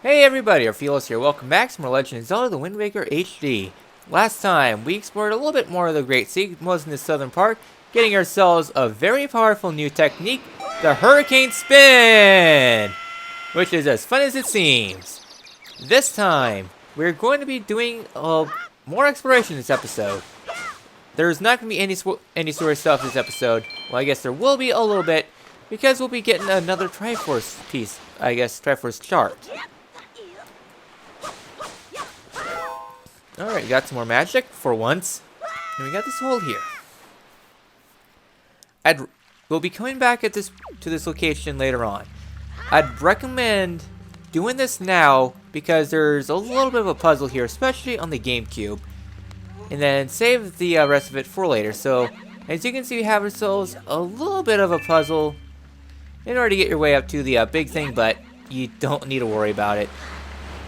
Hey everybody, Orpheolus here. Welcome back to more Legend of Zelda: The Wind Waker HD. Last time, we explored a little bit more of the Great Sea, most in the southern part, getting ourselves a very powerful new technique, the Hurricane Spin! Which is as fun as it seems. This time, we're going to be doing more exploration this episode. There's not going to be any story stuff this episode. Well, I guess there will be a little bit, because we'll be getting another Triforce piece. I guess Triforce chart. Alright, got some more magic for once. And we got this hole here. We'll be coming back to this location later on. I'd recommend doing this now because there's a little bit of a puzzle here, especially on the GameCube. And then save the rest of it for later. So, as you can see, we have ourselves a little bit of a puzzle in order to get your way up to the big thing, but you don't need to worry about it.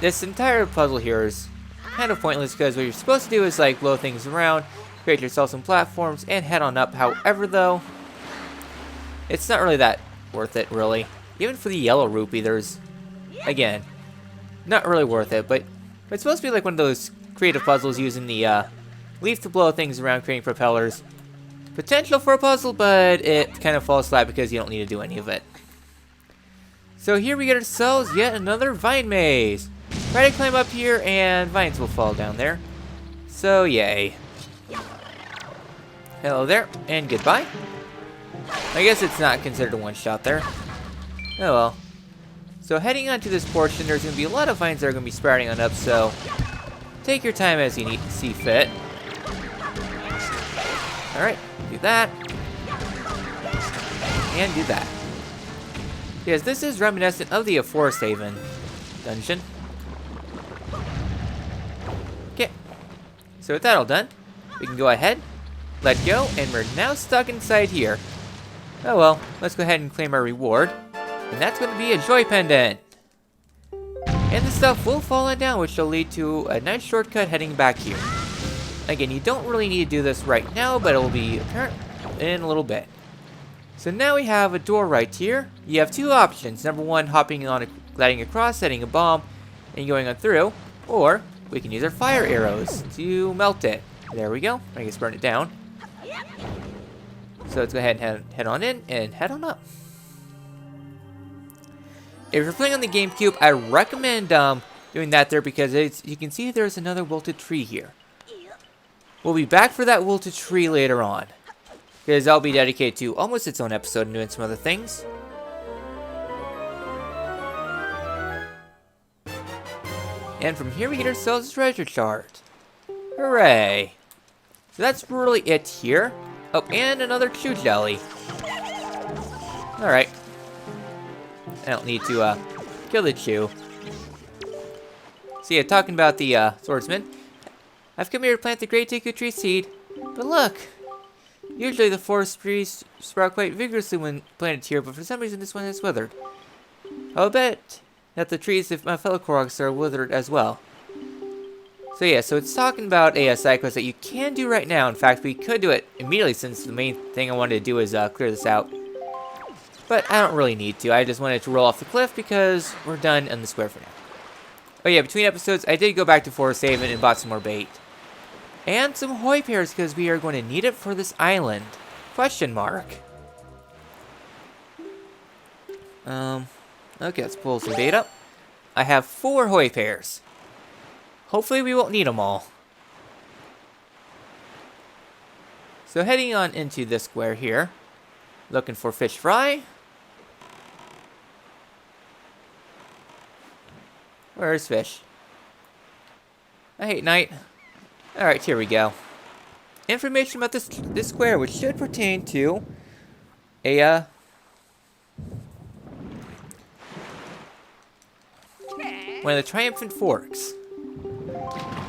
This entire puzzle here is kind of pointless because what you're supposed to do is like blow things around, create yourself some platforms, and head on up. However, though, it's not really that worth it, really. Even for the yellow rupee, there's, again, not really worth it. But it's supposed to be like one of those creative puzzles using the leaf to blow things around, creating propellers. Potential for a puzzle, but it kind of falls flat because you don't need to do any of it. So here we get ourselves yet another vine maze. Try to climb up here and vines will fall down there. So yay. Hello there and goodbye. I guess it's not considered a one-shot there. Oh well. So heading onto this portion, there's going to be a lot of vines that are going to be sprouting on up, so take your time as you see fit. Alright, do that. And do that. Yes, this is reminiscent of the Forest Haven dungeon. Okay. So with that all done, we can go ahead, let go, and we're now stuck inside here. Oh well, let's go ahead and claim our reward. And that's going to be a joy pendant. And the stuff will fall on down, which will lead to a nice shortcut heading back here. Again, you don't really need to do this right now, but it will be apparent in a little bit. So now we have a door right here. You have two options. Number one, hopping on, gliding across, setting a bomb, and going on through. Or we can use our fire arrows to melt it. There we go. I guess burn it down. So let's go ahead and head on in and head on up. If you're playing on the GameCube, I recommend doing that there because you can see there's another wilted tree here. We'll be back for that wilted tree later on, because that'll be dedicated to almost its own episode and doing some other things. And from here we get ourselves a treasure chart. Hooray! So that's really it here. Oh, and another chew jelly. Alright. I don't need to kill the chew. So yeah, talking about the swordsman. I've come here to plant the Great Teku Tree seed. But look! Usually the forest trees sprout quite vigorously when planted here, but for some reason this one is withered. I'll bet that the trees of my fellow Koroks are withered as well. So yeah, so it's talking about a side quest that you can do right now. In fact, we could do it immediately since the main thing I wanted to do is clear this out. But I don't really need to. I just wanted to roll off the cliff because we're done on the square for now. Oh yeah, between episodes, I did go back to Forest Haven and bought some more bait. And some hoi pears because we are going to need it for this island. Question mark. Okay, let's pull some bait up. I have 4 hoi pears. Hopefully we won't need them all. So heading on into this square here. Looking for fish fry. Where's fish? I hate night. Alright, here we go. Information about this square, which should pertain to a one of the Triumphant Forks.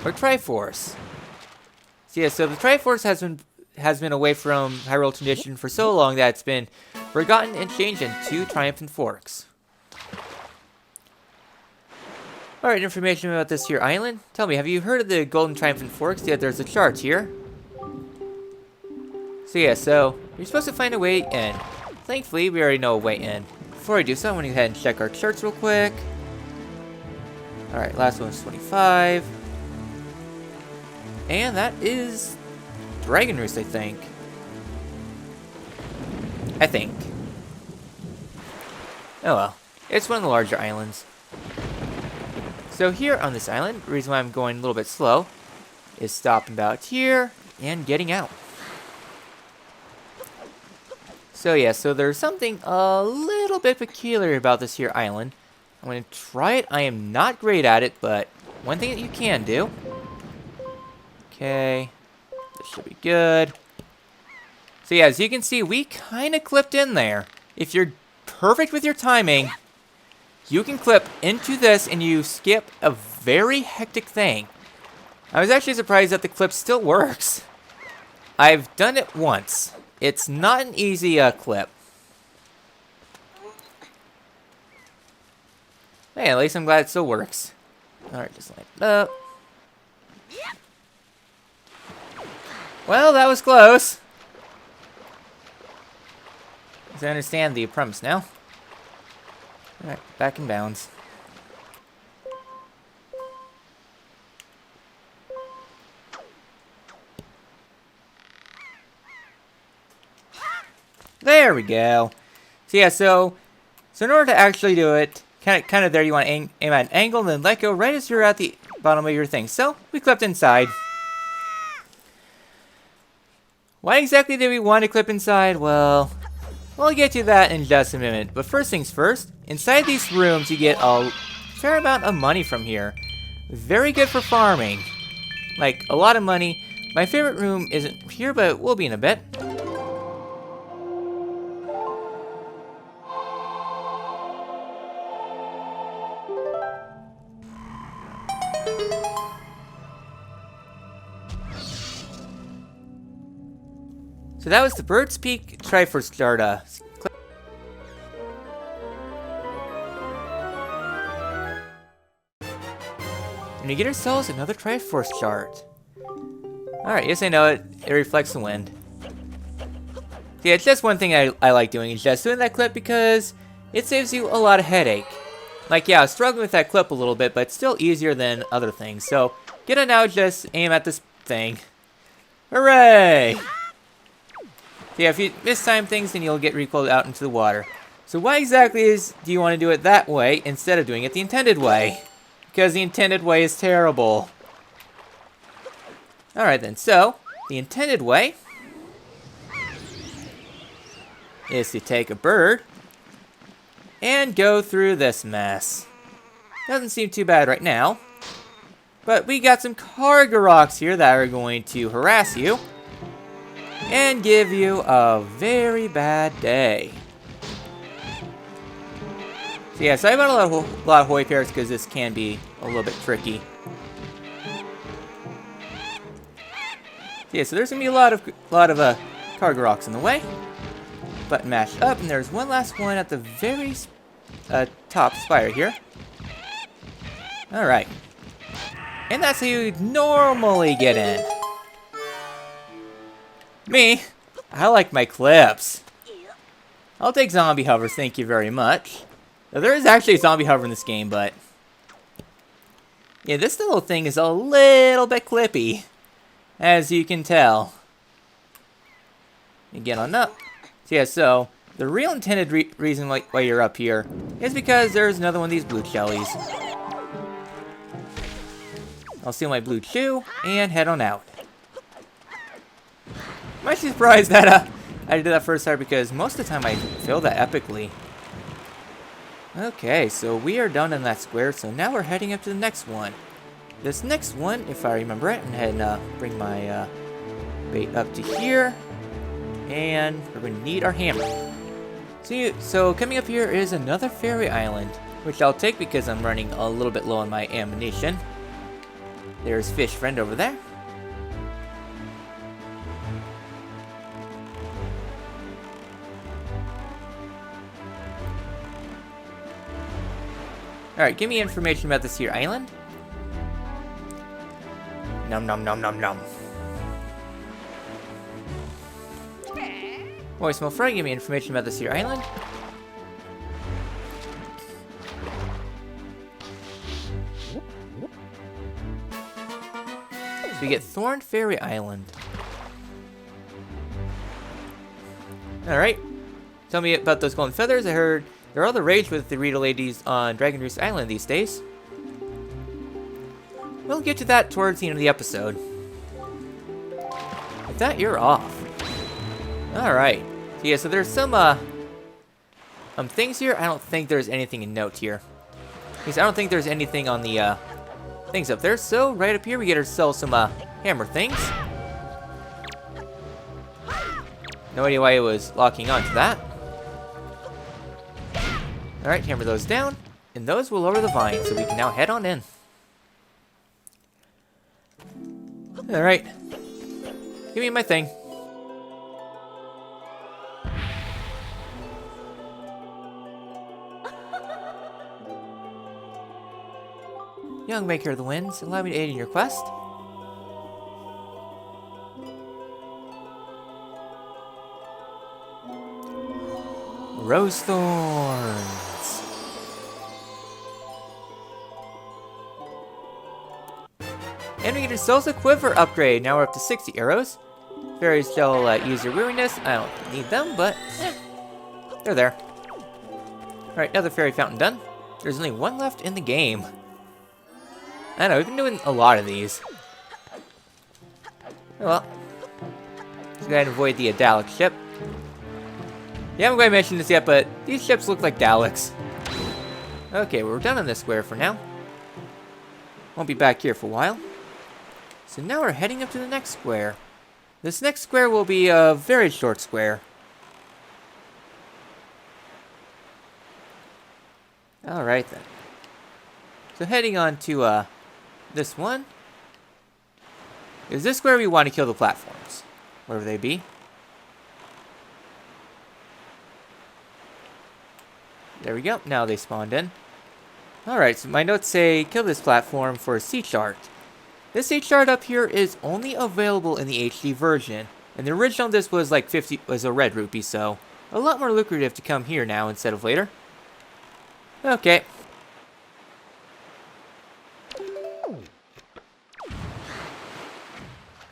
Or Triforce. So yeah, so the Triforce has been away from Hyrule tradition for so long that it's been forgotten and changed into Triumphant Forks. Alright, information about this here island. Tell me, have you heard of the Golden Triumphant Forks? Yeah, there's a chart here. So yeah, so you're supposed to find a way in. Thankfully, we already know a way in. Before I do so, I'm going to go ahead and check our charts real quick. Alright, last one's 25. And that is Dragon Roost, I think. Oh well. It's one of the larger islands. So here on this island, the reason why I'm going a little bit slow is stopping about here and getting out. So yeah, so there's something a little bit peculiar about this here island. I'm going to try it. I am not great at it, but one thing that you can do. Okay, this should be good. So yeah, as you can see, we kind of clipped in there. If you're perfect with your timing, you can clip into this and you skip a very hectic thing. I was actually surprised that the clip still works. I've done it once. It's not an easy clip. Hey, at least I'm glad it still works. Alright, just line it up. Well, that was close. I understand the premise now. Alright, back in bounds. There we go. So yeah, so in order to actually do it, kind of there, you want to aim at an angle and then let go right as you're at the bottom of your thing. So we clipped inside. Why exactly did we want to clip inside? Well, we'll get to that in just a minute. But first things first, inside these rooms you get a fair amount of money from here. Very good for farming. Like, a lot of money. My favorite room isn't here, but it will be in a bit. So that was the Bird's Peak Triforce Chart. And we get ourselves another Triforce Chart. Alright, yes I know it. It reflects the wind. Yeah, it's just one thing I like doing, is just doing that clip because it saves you a lot of headache. Like, yeah, I was struggling with that clip a little bit, but it's still easier than other things. So, get it now, just aim at this thing. Hooray! Yeah, if you mistime things, then you'll get recoiled out into the water. So why exactly do you want to do it that way instead of doing it the intended way? Because the intended way is terrible. Alright then, so, the intended way is to take a bird and go through this mess. Doesn't seem too bad right now. But we got some cargo rocks here that are going to harass you and give you a very bad day. So yeah, so I bought a lot of Hoy pairs because this can be a little bit tricky. So yeah, so there's gonna be a lot of cargo rocks in the way. Button mashed up, and there's one last one at the very top spire here. All right, and that's how you normally get in. Me, I like my clips. I'll take zombie hovers, thank you very much. Now, there is actually a zombie hover in this game, but yeah, this little thing is a little bit clippy, as you can tell. You get on up. So yeah, so the real intended reason why you're up here is because there's another one of these blue jellies. I'll steal my blue chew and head on out. I'm actually surprised that I did that first time because most of the time I fail that epically. Okay, so we are done in that square, so now we're heading up to the next one. This next one, if I remember it, I'm going to bring my bait up to here. And we're going to need our hammer. So coming up here is another fairy island, which I'll take because I'm running a little bit low on my ammunition. There's Fish Friend over there. Alright, give me information about this here island. Nom nom nom nom nom. Boy, small fry, give me information about this here island. So we get Thorn Fairy Island. Alright. Tell me about those golden feathers. I heard they're all the rage with the Rita ladies on Dragon Roost Island these days. We'll get to that towards the end of the episode. With that, you're off. Alright. So yeah, so there's some things here. I don't think there's anything in note here. Because I don't think there's anything on the things up there. So right up here we get ourselves some hammer things. No idea why it was locking onto that. Alright, hammer those down. And those will lower the vine, so we can now head on in. Alright. Give me my thing. Young Maker of the Winds, allow me to aid in your quest. Rose Thorns. And we get ourselves a quiver upgrade. Now we're up to 60 arrows. Fairies shall use your weariness. I don't need them, but they're there. Alright, another fairy fountain done. There's only one left in the game. I know, we've been doing a lot of these. Oh well. Let's go ahead and avoid the Dalek ship. Yeah, I'm going to mention this yet, but these ships look like Daleks. Okay, we're done on this square for now. Won't be back here for a while. So now we're heading up to the next square. This next square will be a very short square. Alright then. So heading on to this one. Is this where we want to kill the platforms? Wherever they be. There we go. Now they spawned in. Alright, so my notes say kill this platform for a sea chart. This sea chart up here is only available in the HD version. And the original this was like 50 was a red rupee, so a lot more lucrative to come here now instead of later. Okay.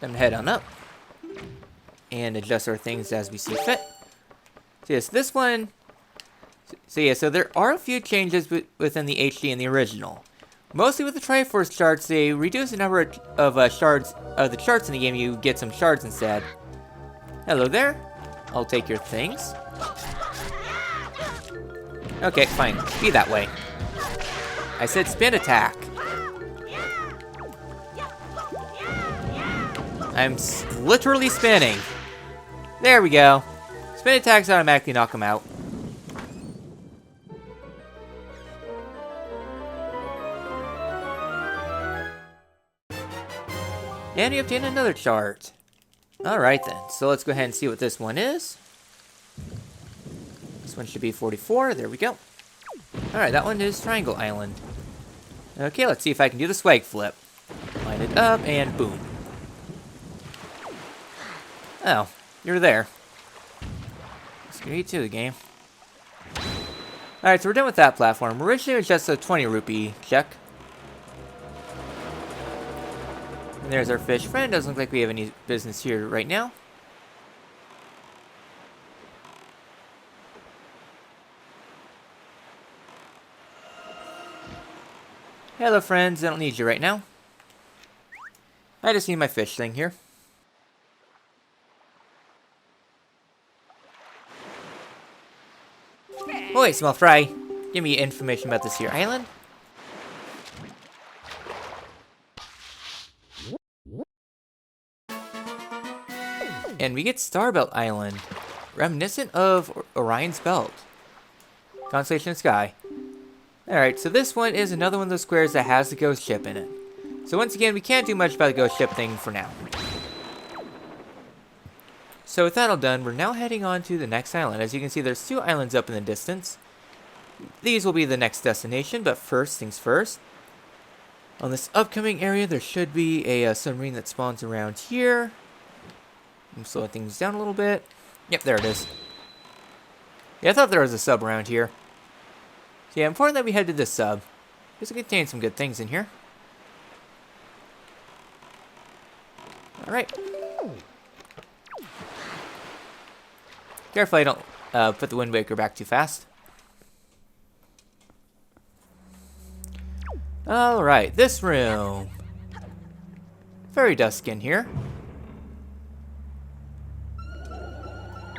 Then head on up. And adjust our things as we see fit. So yes, this one. So yeah, so there are a few changes within the HD and the original. Mostly with the Triforce charts, they reduce the number of shards of the charts in the game. You get some shards instead. Hello there. I'll take your things. Okay, fine. Be that way. I said spin attack. I'm literally spinning. There we go. Spin attacks automatically knock him out. And we obtain another chart. Alright then, so let's go ahead and see what this one is. This one should be 44, there we go. Alright, that one is Triangle Island. Okay, let's see if I can do the swag flip. Line it up, and boom. Oh, you're there. Let's get you to the game. Alright, so we're done with that platform. Originally it was just a 20 rupee check. And there's our fish friend. Doesn't look like we have any business here right now. Hello friends, I don't need you right now. I just need my fish thing here. Oh wait, small fry. Give me information about this here island. And we get Starbelt Island, reminiscent of Orion's Belt. Constellation of Sky. Alright, so this one is another one of those squares that has the ghost ship in it. So once again, we can't do much about the ghost ship thing for now. So with that all done, we're now heading on to the next island. As you can see, there's 2 islands up in the distance. These will be the next destination, but first things first. On this upcoming area, there should be a submarine that spawns around here. I'm slowing things down a little bit. Yep, there it is. Yeah, I thought there was a sub around here. So yeah, important that we head to this sub. This will contain some good things in here. Alright. Careful I don't put the Wind Waker back too fast. Alright, this room. Very dusk in here.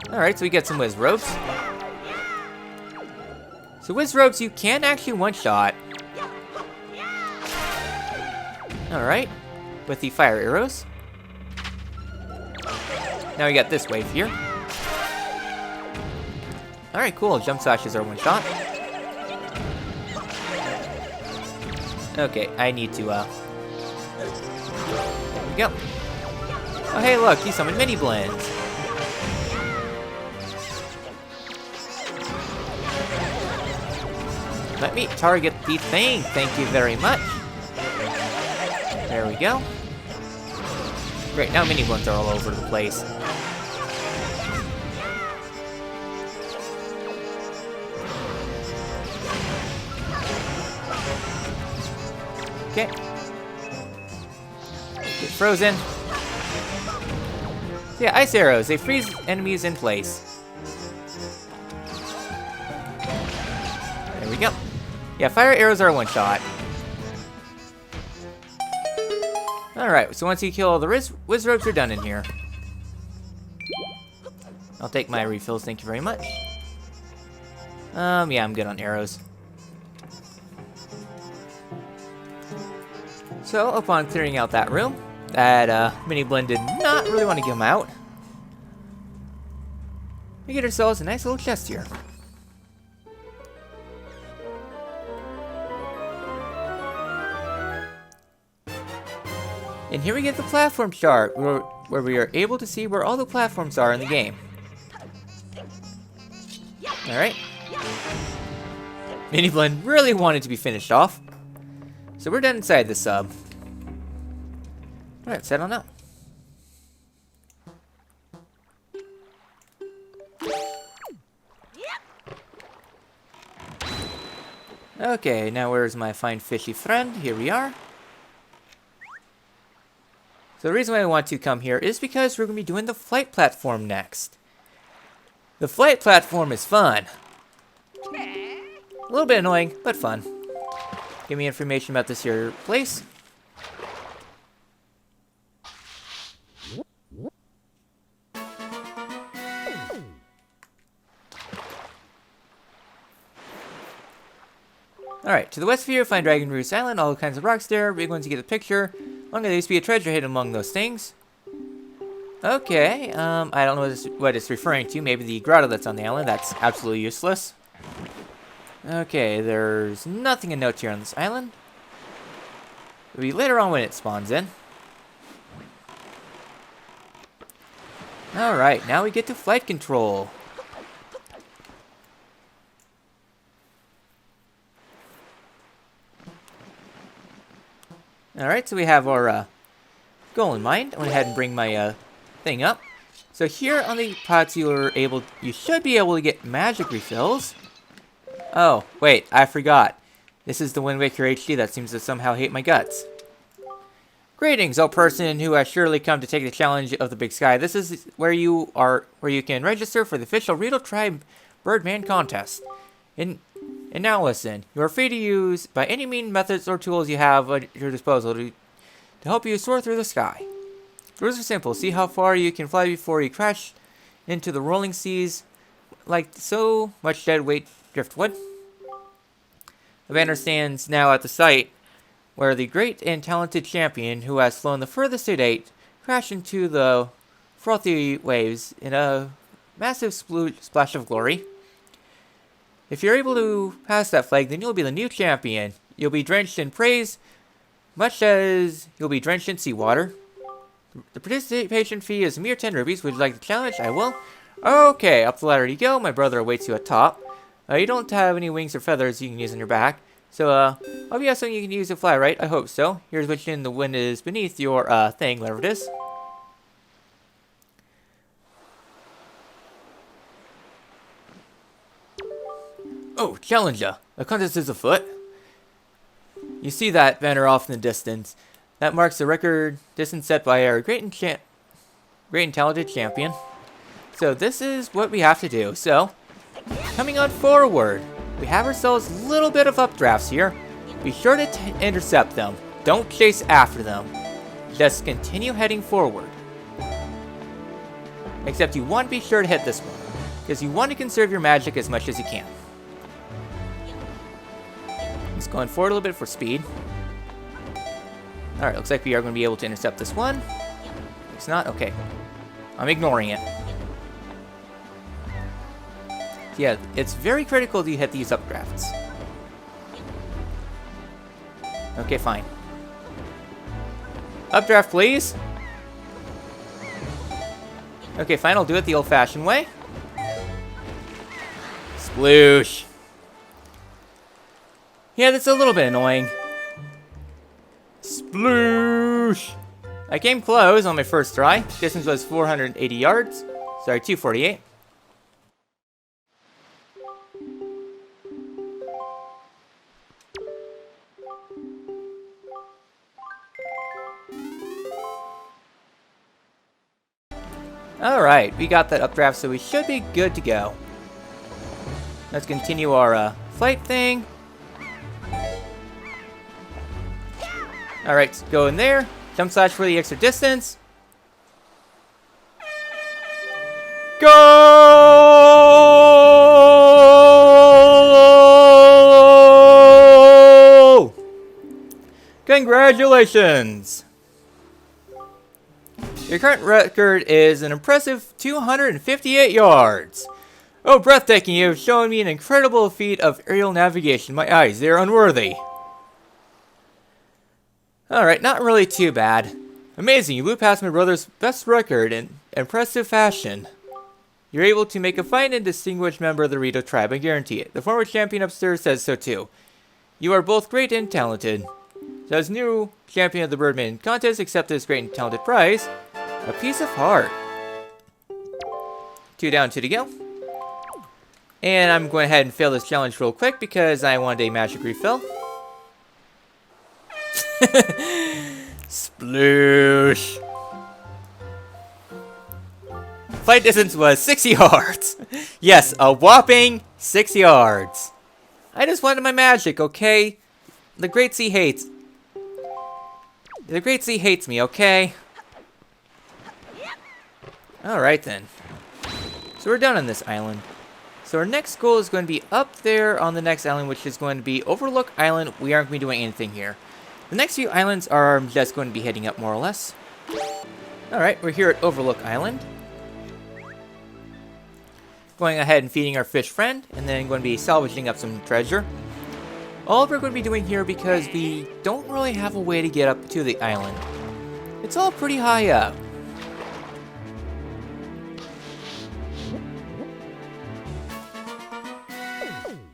Alright, so we get some Wiz Robes. So Wiz Robes you can actually one-shot. Alright, with the fire arrows. Now we got this wave here. Alright, cool. Jump slashes are one-shot. Okay, I need to, there we go. Oh, hey, look, he summoned mini blends. Let me target the thing, thank you very much. There we go. Great, now mini blends are all over the place. Okay. Get frozen. So yeah, ice arrows. They freeze enemies in place. There we go. Yeah, fire arrows are one shot. Alright, so once you kill all the Wiz Robes, you're done in here. I'll take my refills, thank you very much. Yeah, I'm good on arrows. So, upon clearing out that room, that Mini Blend did not really want to give him out. We get ourselves a nice little chest here. And here we get the platform chart, where we are able to see where all the platforms are in the game. Alright. Mini Blend really wanted to be finished off. So we're done inside the sub. Alright, settle now. Okay, now where's my fine fishy friend? Here we are. So the reason why I want to come here is because we're going to be doing the flight platform next. The flight platform is fun. A little bit annoying, but fun. Give me information about this here place. Alright, to the west of here, find Dragon Roost Island, all kinds of rocks there. We're going to get the picture. Long as there used to be a treasure hidden among those things. Okay, I don't know what it's referring to. Maybe the grotto that's on the island. That's absolutely useless. Okay, there's nothing of note here on this island. It'll be later on when it spawns in. Alright, now we get to flight control. Alright, so we have our goal in mind. I went ahead and bring my thing up. So here on the pods you should be able to get magic refills. Oh, wait, I forgot. This is the Wind Waker HD that seems to somehow hate my guts. Greetings, O person who has surely come to take the challenge of the Big Sky. This is where you can register for the official Reedle Tribe Birdman contest. And now listen, you are free to use by any means, methods, or tools you have at your disposal to help you soar through the sky. The rules are simple. See how far you can fly before you crash into the rolling seas like so much dead weight driftwood. The banner stands now at the site where the great and talented champion who has flown the furthest to date crashed into the frothy waves in a massive splash of glory. If you're able to pass that flag, then you'll be the new champion. You'll be drenched in praise, much as you'll be drenched in seawater. The participation fee is a mere 10 rupees. Would you like the challenge? I will. Okay, up the ladder you go. My brother awaits you at top. You don't have any wings or feathers you can use on your back. So, hope you have something you can use to fly, right? I hope so. Here's what the wind is beneath your, thing, whatever it is. Oh, Challenger! A contest is afoot. You see that banner off in the distance. That marks the record distance set by our great and talented champion. So this is what we have to do. So, coming on forward, we have ourselves a little bit of updrafts here. Be sure to intercept them. Don't chase after them. Just continue heading forward. Except you want to be sure to hit this one, because you want to conserve your magic as much as you can. Just going forward a little bit for speed. Alright, looks like we are going to be able to intercept this one. It's not? Okay. I'm ignoring it. Yeah, it's very critical that you hit these updrafts. Okay, fine. Updraft, please. Okay, fine, I'll do it the old-fashioned way. Sploosh. Yeah, that's a little bit annoying. Sploosh. I came close on my first try. Distance was 480 yards. Sorry, 248. Alright, we got that updraft, so we should be good to go. Let's continue our flight thing. Alright, go in there. Jump slash for the extra distance. Go! Congratulations! Your current record is an impressive 258 yards. Oh, breathtaking, you have shown me an incredible feat of aerial navigation. My eyes, they are unworthy. Alright, not really too bad. Amazing, you blew past my brother's best record in impressive fashion. You're able to make a fine and distinguished member of the Rito tribe, I guarantee it. The former champion upstairs says so too. You are both great and talented. So as new champion of the Birdman contest, accept this great and talented prize. A piece of heart. 2 down, 2 to go. And I'm going ahead and fail this challenge real quick because I wanted a magic refill. Sploosh. Flight distance was 6 yards. Yes, a whopping 6 yards. I just wanted my magic, okay? The Great Sea hates. The Great Sea hates me, okay? Alright then. So we're done on this island. So our next goal is going to be up there on the next island, which is going to be Overlook Island. We aren't going to be doing anything here. The next few islands are just going to be heading up more or less. Alright, we're here at Overlook Island. Going ahead and feeding our fish friend, and then going to be salvaging up some treasure. All we're going to be doing here because we don't really have a way to get up to the island. It's all pretty high up.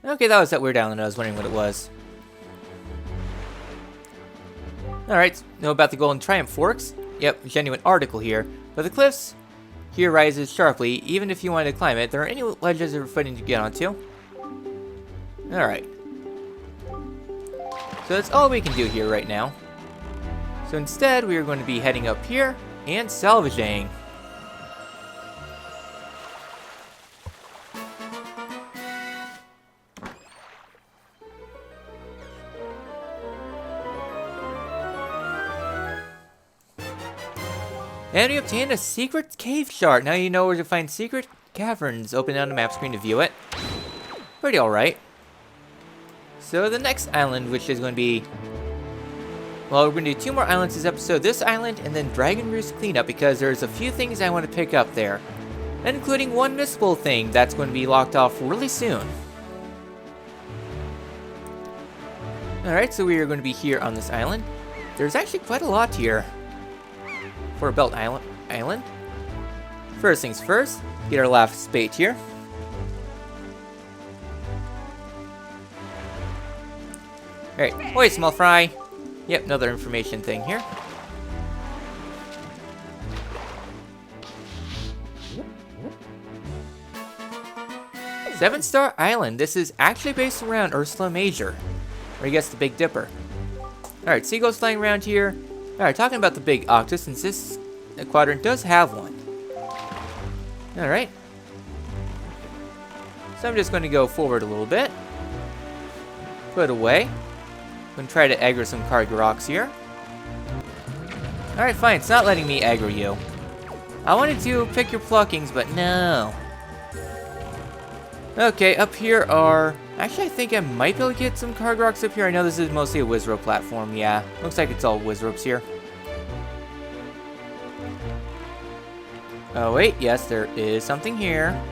Okay, that was that weird island. I was wondering what it was. Alright, know about the Golden Triumph Forks? Yep, genuine article here. But the cliffs here rises sharply. Even if you wanted to climb it, there are any ledges or footing to get onto. Alright. So that's all we can do here right now. So instead, we are going to be heading up here and salvaging. And we obtained a secret cave shard. Now you know where to find secret caverns. Open on the map screen to view it. Pretty alright. So the next island, which is going to be... Well, we're going to do 2 more islands this episode. This island and then Dragon Roost Cleanup, because there's a few things I want to pick up there. Including one missable thing that's going to be locked off really soon. Alright, so we are going to be here on this island. There's actually quite a lot here. For a belt island. First things first, get our last bait here. Alright, oi, small fry. Yep, another information thing here. Seven-Star Island. This is actually based around Ursula Major, or I guess the Big Dipper. Alright, seagulls flying around here. Alright, talking about the big octopus, since this quadrant does have one. Alright. So I'm just going to go forward a little bit. Put it away. I'm going to try to aggro some cargo rocks here. Alright, fine. It's not letting me aggro you. I wanted to pick your pluckings, but no. Okay, up here are... Actually, I think I might be able to get some cargo rocks up here. I know this is mostly a Wizrobe platform. Yeah, looks like it's all Wizrobes here. Oh, wait. Yes, there is something here.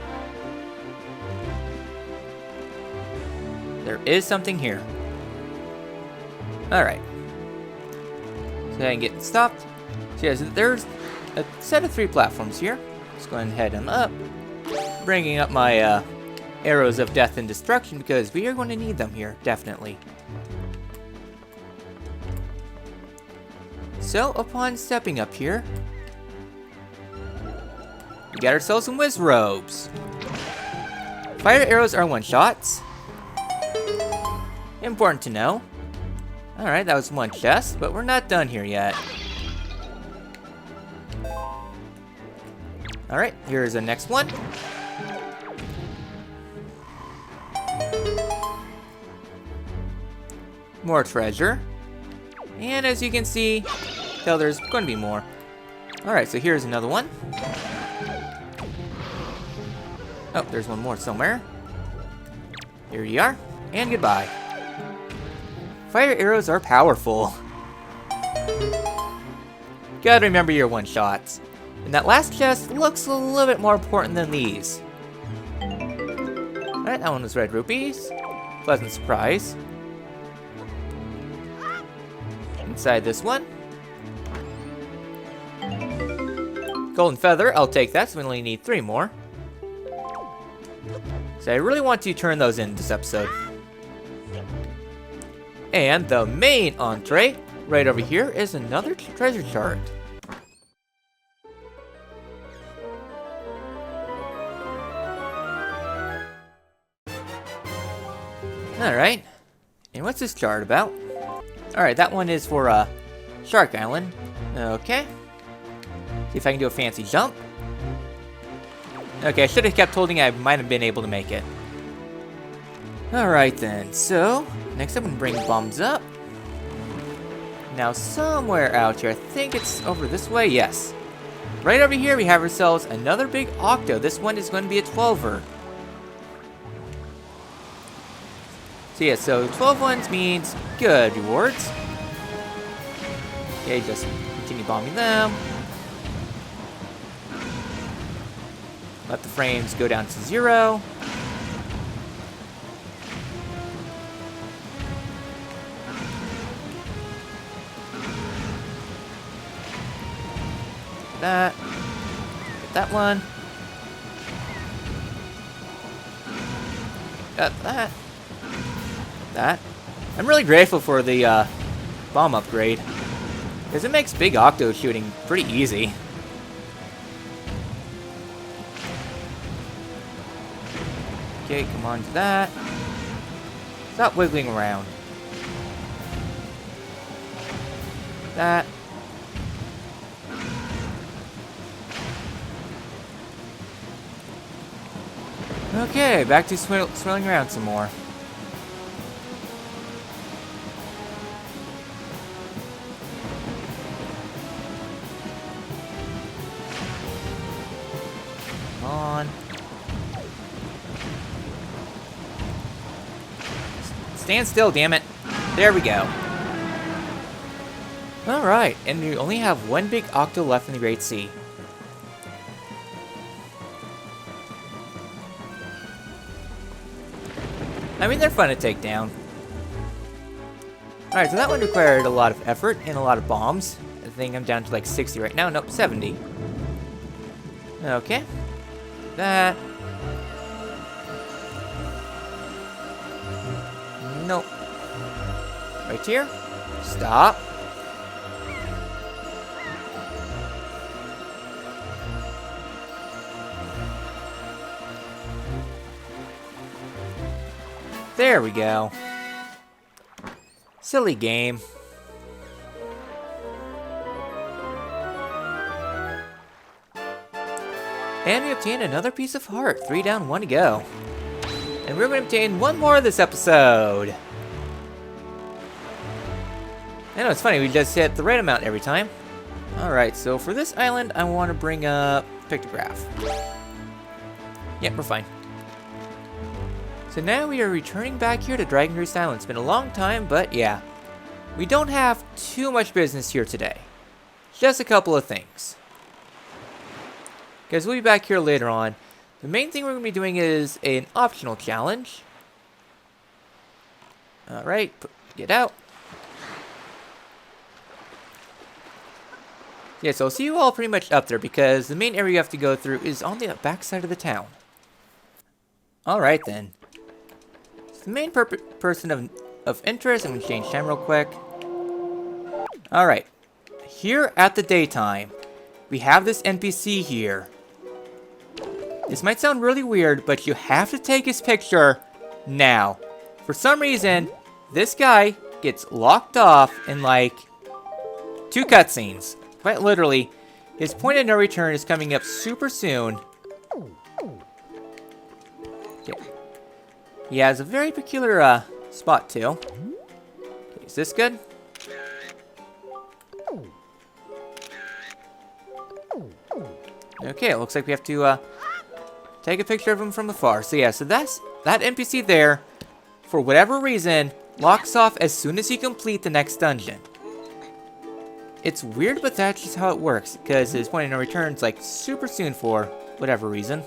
There is something here. Alright. So I can get stopped. So yeah, so there's a set of 3 platforms here. Let's go ahead and head them up. Bringing up my arrows of death and destruction because we are going to need them here, definitely. So, upon stepping up here, we got ourselves some Wizrobes. Fire arrows are one-shots. Important to know. Alright, that was one chest, but we're not done here yet. Alright, here's the next one. More treasure. And as you can see, there's going to be more. Alright, so here's another one. Oh, there's one more somewhere. Here you are. And goodbye. Fire arrows are powerful. Gotta remember your one-shots. And that last chest looks a little bit more important than these. Alright, that one was red rupees. Pleasant surprise. Inside this one. Golden feather, I'll take that, so we only need 3 more. So I really want to turn those in this episode. And the main entree, right over here, is another treasure chart. Alright. And what's this chart about? Alright, that one is for Shark Island. Okay. See if I can do a fancy jump. Okay, I should have kept holding. I might have been able to make it. Alright then, so next I'm going to bring bombs up. Now somewhere out here, I think it's over this way, yes. Right over here we have ourselves another big octo. This one is going to be a 12er. So yeah, so 12 ones means good rewards. Okay, just continue bombing them. Let the frames go down to 0. That. Get that one. Got that. That. I'm really grateful for the bomb upgrade, because it makes big octo shooting pretty easy. Okay, come on to that. Stop wiggling around. That. Okay, back to swirling around some more. Come on. Stand still, damn it. There we go. Alright, and we only have one big octo left in the Great Sea. I mean, they're fun to take down. Alright, so that one required a lot of effort and a lot of bombs. I think I'm down to like 60 right now. Nope, 70. Okay. That. Nope. Right here. Stop. There we go. And we obtained another piece of heart. 3 down, 1 to go. And we're going to obtain 1 more this episode. I know, it's funny, we just hit the right amount every time. Alright, so for this island, I want to bring up Pictograph. Yep, we're fine. So now we are returning back here to Dragon Roost Island. It's been a long time, but yeah. We don't have too much business here today. Just a couple of things. Because we'll be back here later on. The main thing we're going to be doing is an optional challenge. Alright, get out. Yeah, so I'll see you all pretty much up there because the main area you have to go through is on the back side of the town. Alright then. So the main person of interest, I'm going to change time real quick. Alright. Here at the daytime, we have this NPC here. This might sound really weird, but you have to take his picture now. For some reason, this guy gets locked off in like 2 cutscenes. Quite literally, his point of no return is coming up super soon. Okay. He has a very peculiar spot too. Okay, is this good? Okay, it looks like we have to take a picture of him from afar. So yeah, so that NPC there, for whatever reason, locks off as soon as you complete the next dungeon. It's weird, but that's just how it works, because his point of no return is like super soon for whatever reason.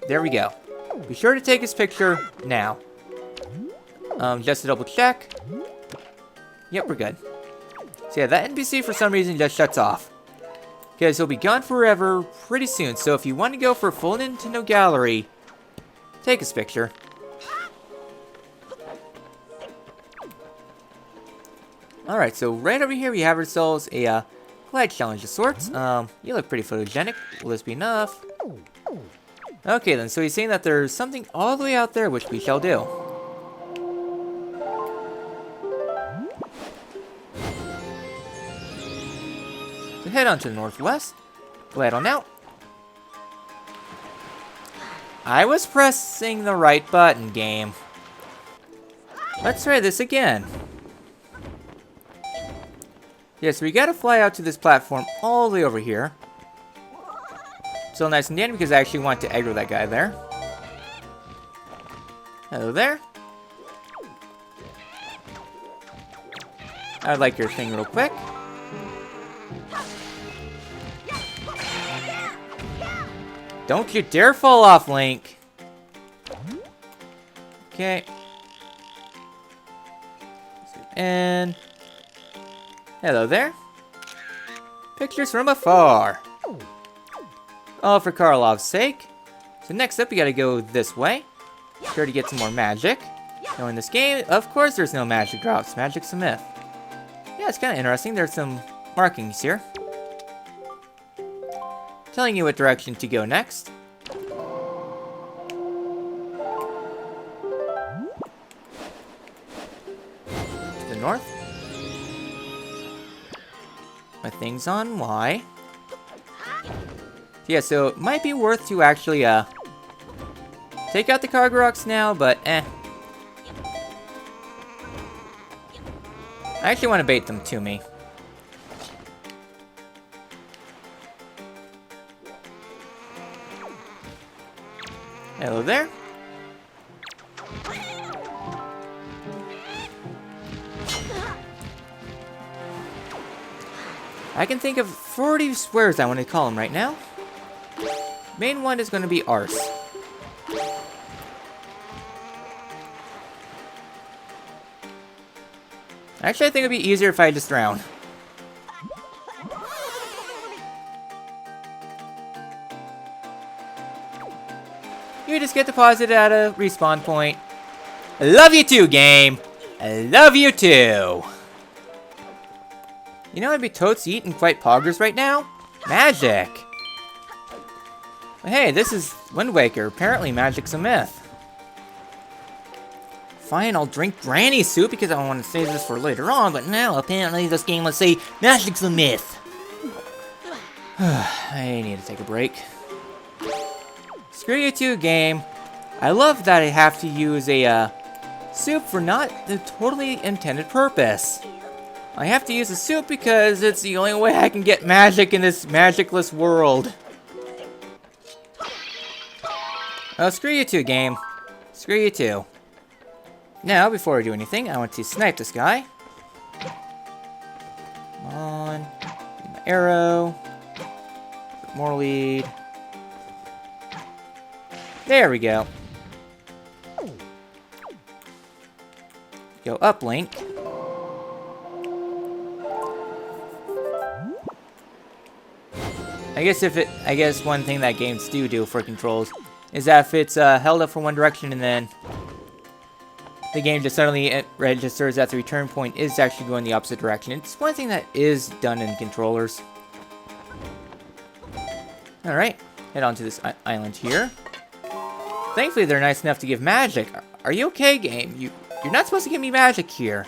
There we go. Be sure to take his picture now. Just to double check. Yep, we're good. So yeah, that NPC for some reason just shuts off. Because he'll be gone forever pretty soon, so if you want to go for a full Nintendo Gallery, take his picture. Alright, so right over here we have ourselves a glide challenge of sorts. You look pretty photogenic. Will this be enough? Okay then, so he's saying that there's something all the way out there which we shall do. So head on to the northwest. Glide on out. I was pressing the right button, game. Let's try this again. Yes, we gotta fly out to this platform all the way over here. So nice and dandy because I actually want to aggro that guy there. Hello there. I'd like your thing real quick. Don't you dare fall off, Link. Okay. And hello there. Pictures from afar. All for Karlov's sake. So next up, we gotta go this way. Sure to get some more magic. Now in this game, of course there's no magic drops. Magic's a myth. Yeah, it's kind of interesting. There's some markings here. Telling you what direction to go next. To the north. My thing's on Y. Yeah, so it might be worth to actually take out the cargo rocks now, but I actually want to bait them to me. Hello there. I can think of 40 swears I want to call them right now. Main one is going to be arse. Actually, I think it would be easier if I just drown. You just get deposited at a respawn point. I love you too, game. I love you too. You know, I'd be totes eating quite poggers right now. Magic. But hey, this is Wind Waker. Apparently, magic's a myth. Fine, I'll drink granny soup because I want to save this for later on. But now, apparently, this game will say magic's a myth. I need to take a break. Screw you too, game. I love that I have to use a soup for not the totally intended purpose. I have to use a soup because it's the only way I can get magic in this magicless world. Oh, screw you too, game. Screw you too. Now, before I do anything, I want to snipe this guy. Come on. Get my arrow. Put more lead. There we go. Go up, Link. I guess one thing that games do for controls is that if it's held up for one direction and then the game just suddenly registers that the return point is actually going the opposite direction. It's one thing that is done in controllers. Alright, head on to this island here. Thankfully, they're nice enough to give magic. Are you okay, game? You're not supposed to give me magic here.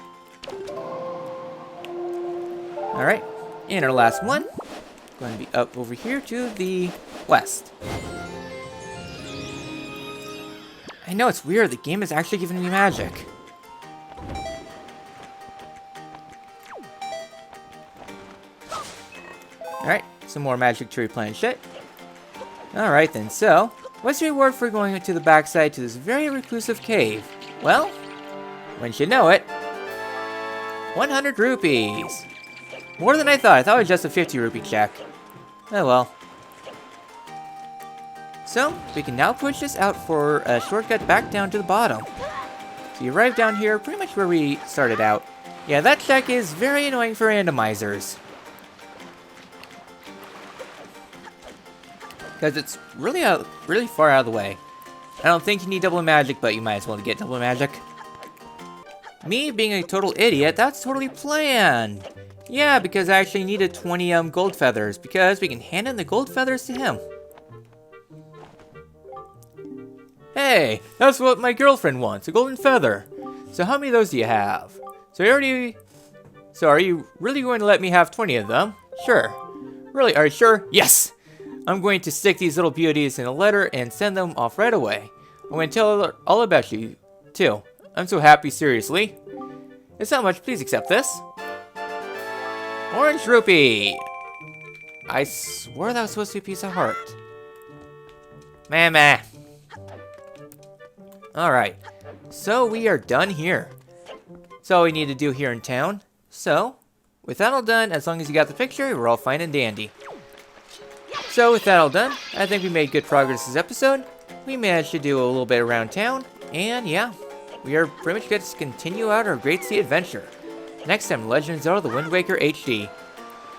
Alright, and our last one. Going to be up over here to the west. I know, it's weird. The game is actually giving me magic. Alright, some more magic to replenish it. Alright then, so, what's the reward for going to the backside to this very reclusive cave? Well, once you know it, 100 rupees. More than I thought. I thought it was just a 50 rupee check. Oh well. So, we can now push this out for a shortcut back down to the bottom. So you arrive down here, pretty much where we started out. Yeah, that check is very annoying for randomizers. Because it's really far out of the way. I don't think you need double magic, but you might as well get double magic. Me being a total idiot, that's totally planned. Yeah, because I actually needed 20 gold feathers, because we can hand in the gold feathers to him. Hey, that's what my girlfriend wants, a golden feather. So how many of those do you have? So are you really going to let me have 20 of them? Sure. Really, are you sure? Yes! I'm going to stick these little beauties in a letter and send them off right away. I'm going to tell her all about you, too. I'm so happy, seriously. It's not much, please accept this. Orange rupee! I swore that was supposed to be a piece of heart. Meh. Alright, so we are done here. That's all we need to do here in town. So, with that all done, as long as you got the picture, we're all fine and dandy. So with that all done, I think we made good progress this episode. We managed to do a little bit around town, and yeah, we are pretty much good to continue out our Great Sea adventure. Next time, Legend of Zelda: The Wind Waker HD.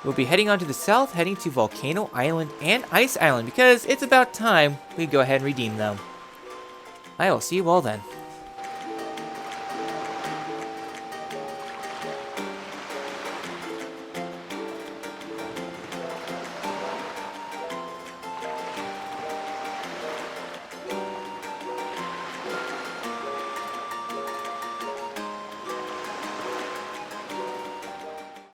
We'll be heading on to the south, heading to Volcano Island and Ice Island, because it's about time we go ahead and redeem them. I will see you all then.